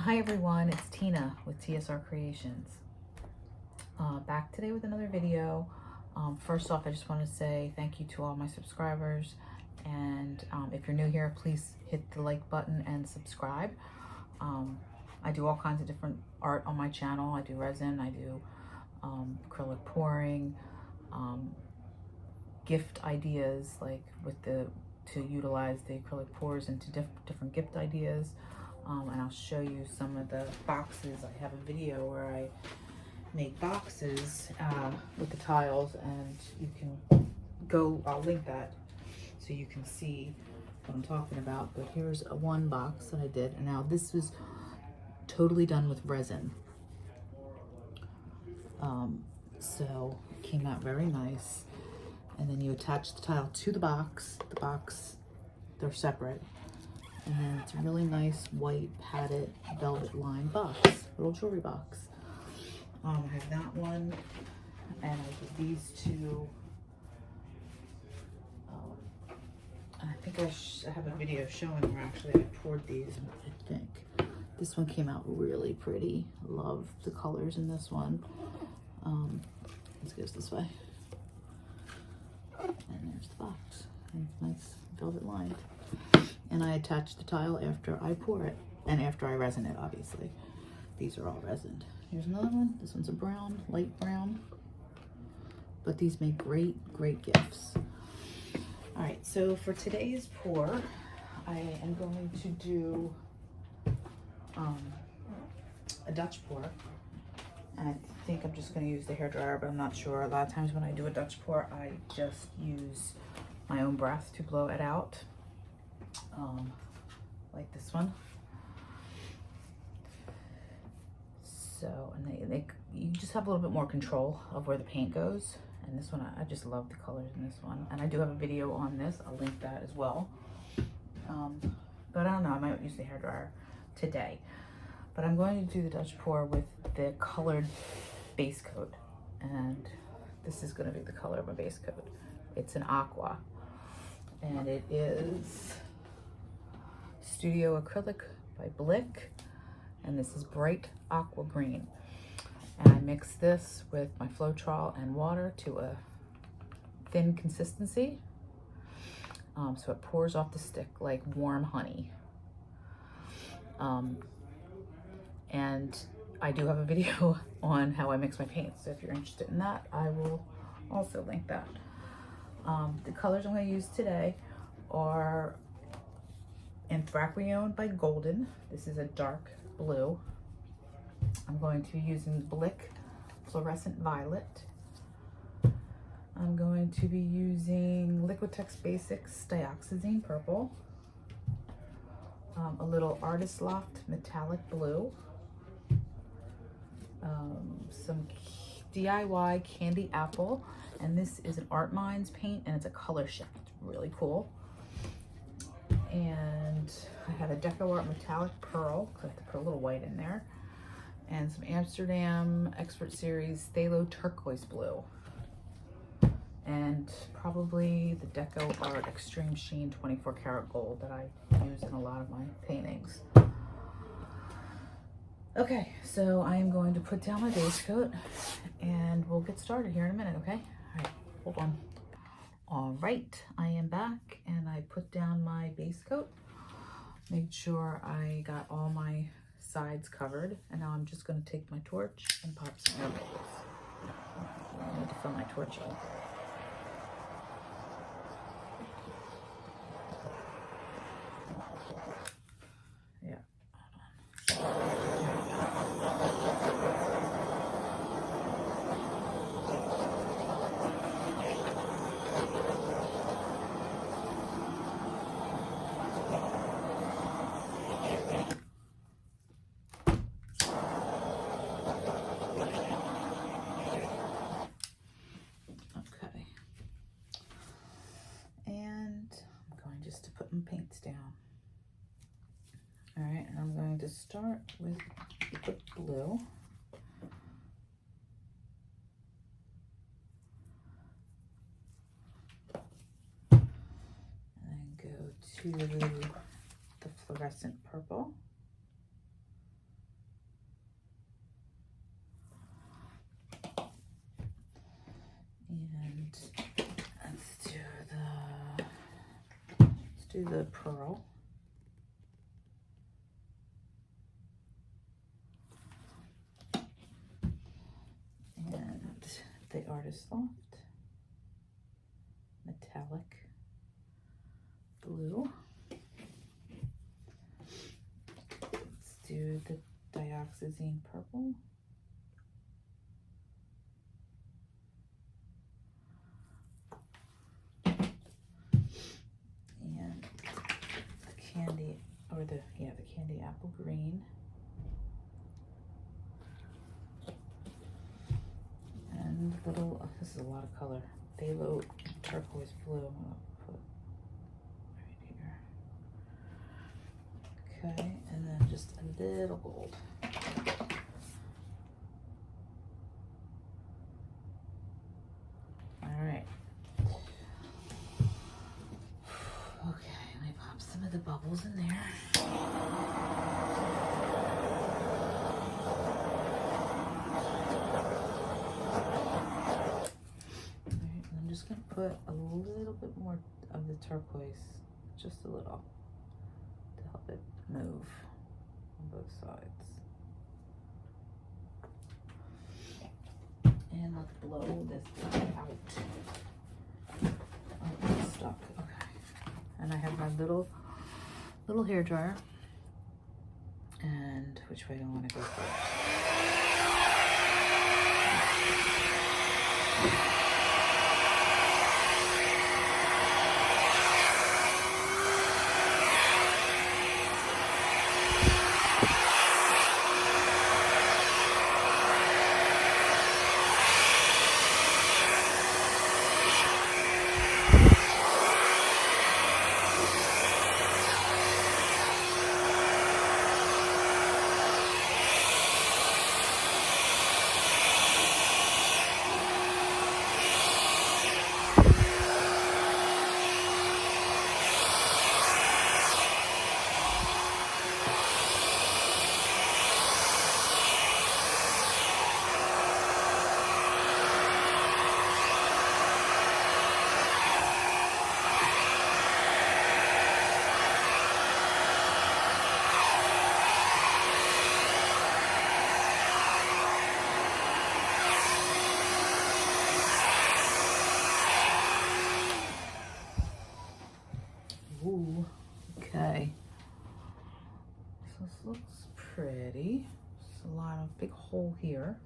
Hi everyone, it's Tina with TSR Creations. Back today with another video. First off, I just want to say thank you to all my subscribers, and if you're new here, please hit the like button and subscribe. I do all kinds of different art on my channel. I do resin, I do acrylic pouring, gift ideas, like to utilize the acrylic pours into different gift ideas. And I'll show you some of the boxes. I have a video where I make boxes with the tiles, and you can go, I'll link that so you can see what I'm talking about. But here's one box that I did, and now this was totally done with resin. So it came out very nice. And then you attach the tile to the box. The box, they're separate. And then it's a really nice white padded velvet lined box, little jewelry box. I have that one, and I did these two. I think I have a video showing where actually I poured these, I think. This one came out really pretty. Love the colors in this one. Let's go this way. And there's the box. And it's nice velvet lined. And I attach the tile after I pour it, and after I resin it, obviously. These are all resined. Here's another one. This one's a brown, light brown. But these make great, great gifts. All right, so for today's pour, I am going to do a Dutch pour. And I think I'm just gonna use the hairdryer, but I'm not sure. A lot of times when I do a Dutch pour, I just use my own breath to blow it out. Like this one. So, and you just have a little bit more control of where the paint goes. And this one, I just love the colors in this one. And I do have a video on this. I'll link that as well. But I don't know, I might use the hairdryer today. But I'm going to do the Dutch pour with the colored base coat. And this is gonna be the color of my base coat. It's an aqua. And it is Studio Acrylic by Blick, and this is bright aqua green. And I mix this with my Floetrol and water to a thin consistency, so it pours off the stick like warm honey. And I do have a video on how I mix my paints, so if you're interested in that, I will also link that. The colors I'm going to use today are Anthraquinone by Golden. This is a dark blue. I'm going to be using Blick Fluorescent Violet. I'm going to be using Liquitex Basics Dioxazine Purple. A little Artist Loft Metallic Blue. Some DIY Candy Apple. And this is an Art Minds paint, and it's a color shift. It's really cool. And I have a DecoArt Metallic Pearl, because I have to put a little white in there. And some Amsterdam Expert Series Phthalo Turquoise Blue. And probably the DecoArt Extreme Sheen 24 Karat Gold that I use in a lot of my paintings. Okay, so I am going to put down my base coat, and we'll get started here in a minute, okay? All right, hold on. All right, I am back, and I put down my base coat. Made sure I got all my sides covered, and now I'm just going to take my torch and pop some air bubbles. I need to fill my torch up. Yeah. Paints down. All right, and I'm going to start with the blue. And then go to the fluorescent purple. do the pearl. And the Artist Loft metallic blue. Let's do the dioxazine purple. And the candy, or the candy apple green. And little, this is a lot of color, phthalo turquoise blue. I'm gonna put right here. Okay, and then just a little gold. All right. Okay, let me pop some of the bubbles in there. I'm just going to put a little bit more of the turquoise, just a little, to help it move on both sides. And let's blow this out. Oh, it's stuck. Okay. And I have my little hair dryer. And which way do I want to go first? Ooh, okay. So this looks pretty. There's a lot of big hole here.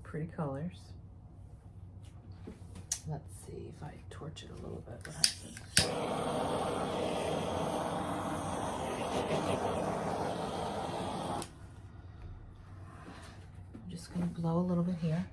Pretty colors. Let's see if I torch it a little bit, what happens. I'm just gonna blow a little bit here.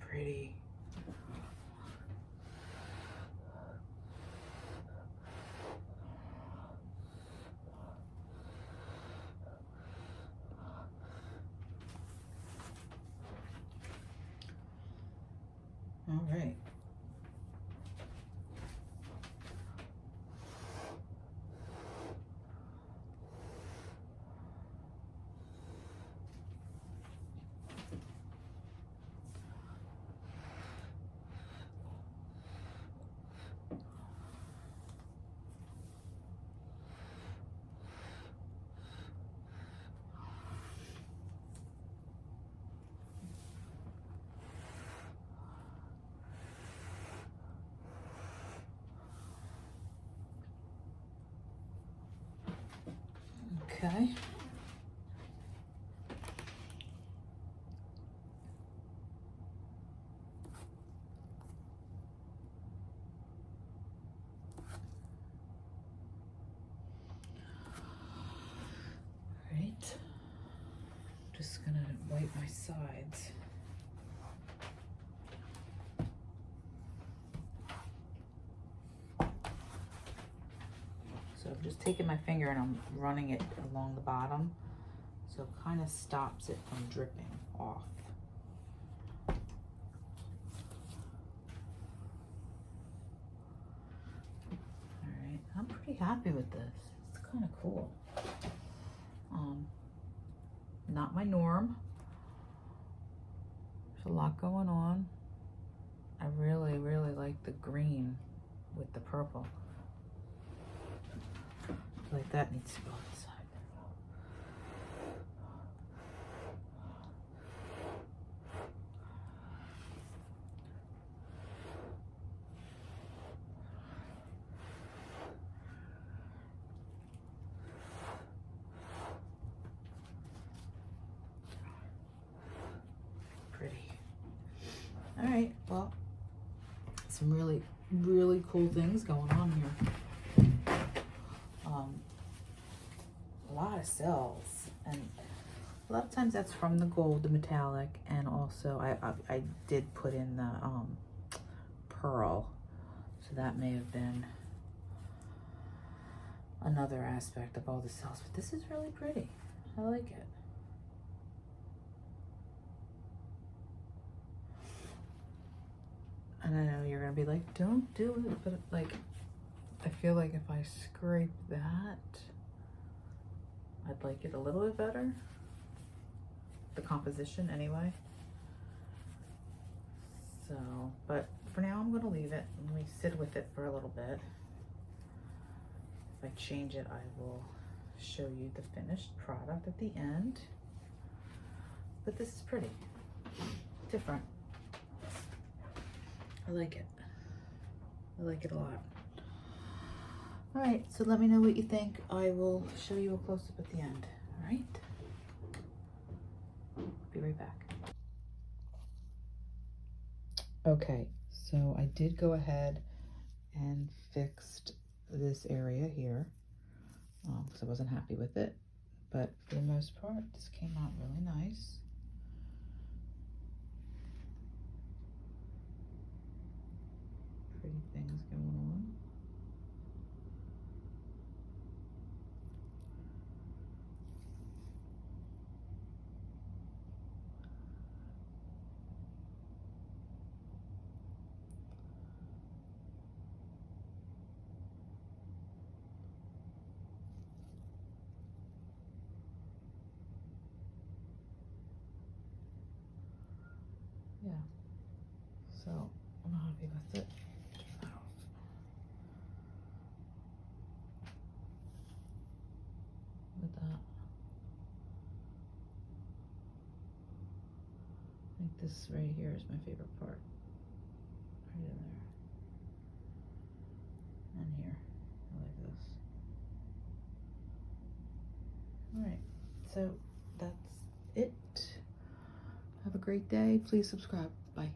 Pretty. All right. Okay. gonna wipe my sides. So I'm just taking my finger and I'm running it along the bottom, so it kind of stops it from dripping off. Alright, I'm pretty happy with this. It's kind of cool. Not my norm. There's a lot going on. I really, really like the green with the purple. I feel like that needs to go on the side. Pretty. All right, well, some really, really cool things going on here. A lot of cells, and a lot of times that's from the gold, the metallic, and also I did put in the pearl, so that may have been another aspect of all the cells. But this is really pretty. I like it. And I know you're gonna be like, don't do it, but like, I feel like if I scrape that, I'd like it a little bit better. The composition anyway. So, but for now I'm gonna leave it and we sit with it for a little bit. If I change it, I will show you the finished product at the end. But this is pretty, different. I like it. I like it a lot. All right, so let me know what you think. I will show you a close-up at the end. All right? Be right back. Okay, so I did go ahead and fixed this area here because I wasn't happy with it. But for the most part, this came out really nice. Pretty things going on. Yeah, so I'm happy with it. With that, I think this right here is my favorite part. Right in there. And here. I like this. Alright, so that's it. Have a great day. Please subscribe. Bye.